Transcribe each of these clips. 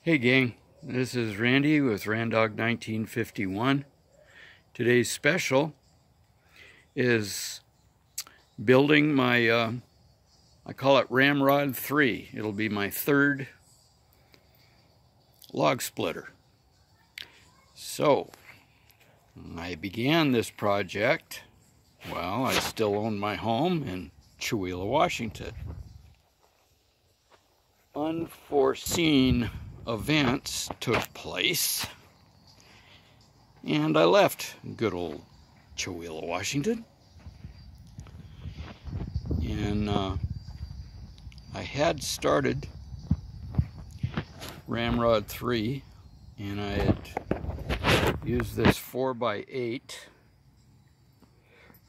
Hey gang, this is Randy with RANDOG1951. Today's special is building my, I call it Ramrod 3. It'll be my third log splitter. So, I began this project while I still owned my home in Chewelah, Washington. Unforeseen events took place, and I left good old Chewelah, Washington, and I had started Ramrod 3, and I had used this 4x8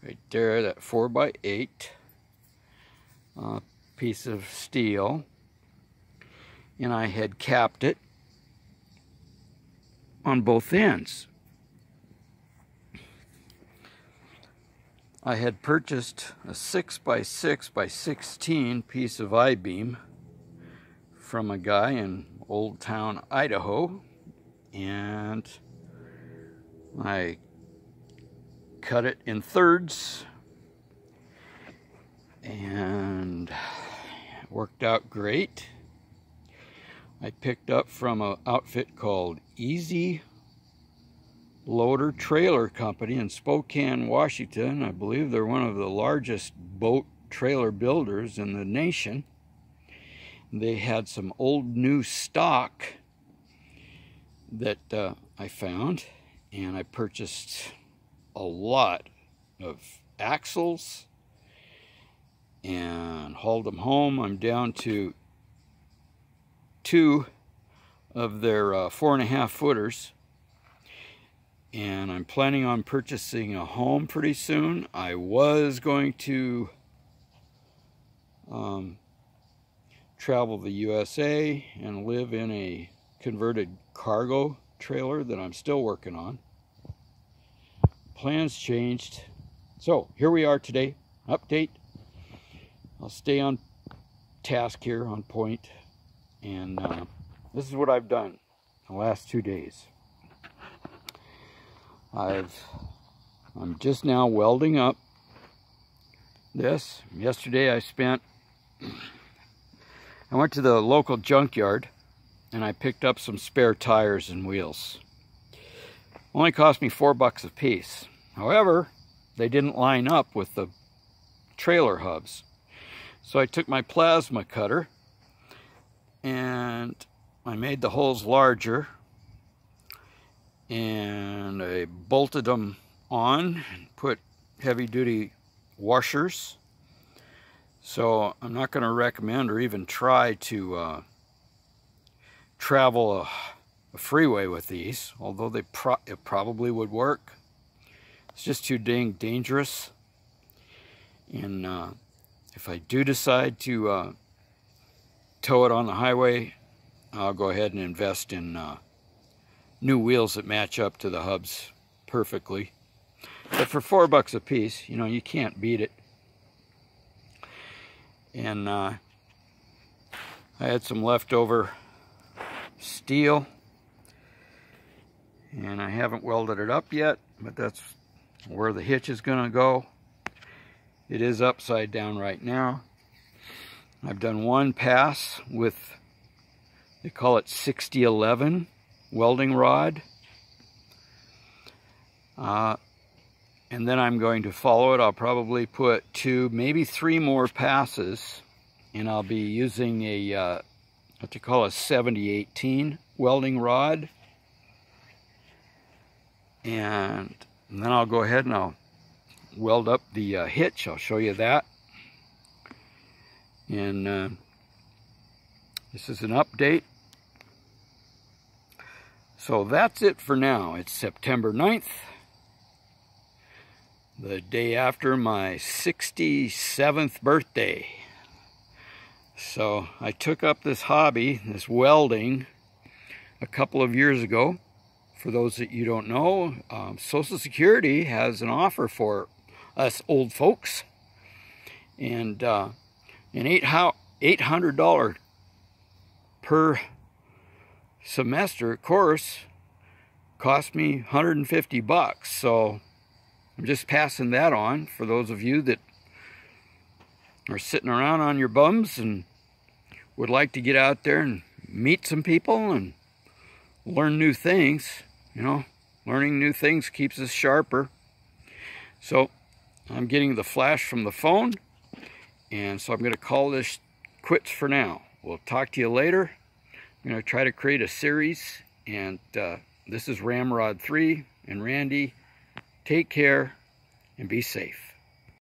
right there, that 4x8 piece of steel, and I had capped it on both ends. I had purchased a 6x6x16 piece of I-beam from a guy in Old Town, Idaho, and I cut it in thirds, and it worked out great. I picked up from an outfit called Easy Loader Trailer Company in Spokane, Washington. I believe they're one of the largest boat trailer builders in the nation. They had some old new stock that I found, and I purchased a lot of axles and hauled them home. I'm down to 2 of their 4.5 footers, and I'm planning on purchasing a home pretty soon. I was going to travel the USA and live in a converted cargo trailer that I'm still working on. Plans changed, so here we are today. Update. I'll stay on task here, on point. And this is what I've done the last 2 days. I'm just now welding up this. Yesterday I went to the local junkyard and I picked up some spare tires and wheels. Only cost me $4 a piece. However, they didn't line up with the trailer hubs. So I took my plasma cutter and I made the holes larger, and I bolted them on and put heavy-duty washers. So I'm not going to recommend or even try to travel a freeway with these, although it probably would work. It's just too dang dangerous. And if I do decide to tow it on the highway, I'll go ahead and invest in new wheels that match up to the hubs perfectly. But for $4 a piece, you know, you can't beat it. And I had some leftover steel, and I haven't welded it up yet, but that's where the hitch is going to go. It is upside down right now. I've done one pass with, they call it 6011 welding rod. And then I'm going to follow it. I'll probably put 2, maybe 3 more passes, and I'll be using a, what you call a 7018 welding rod. And then I'll go ahead and I'll weld up the hitch. I'll show you that. And this is an update. So that's it for now. It's September 9th, the day after my 67th birthday. So I took up this hobby, this welding, a couple of years ago. For those that you don't know, Social Security has an offer for us old folks. And an $800 per semester course cost me 150 bucks. So I'm just passing that on for those of you that are sitting around on your bums and would like to get out there and meet some people and learn new things. You know, learning new things keeps us sharper. So I'm getting the flash from the phone, and so I'm going to call this quits for now. We'll talk to you later. I'm going to try to create a series, and this is Ramrod 3 and Randy. Take care and be safe.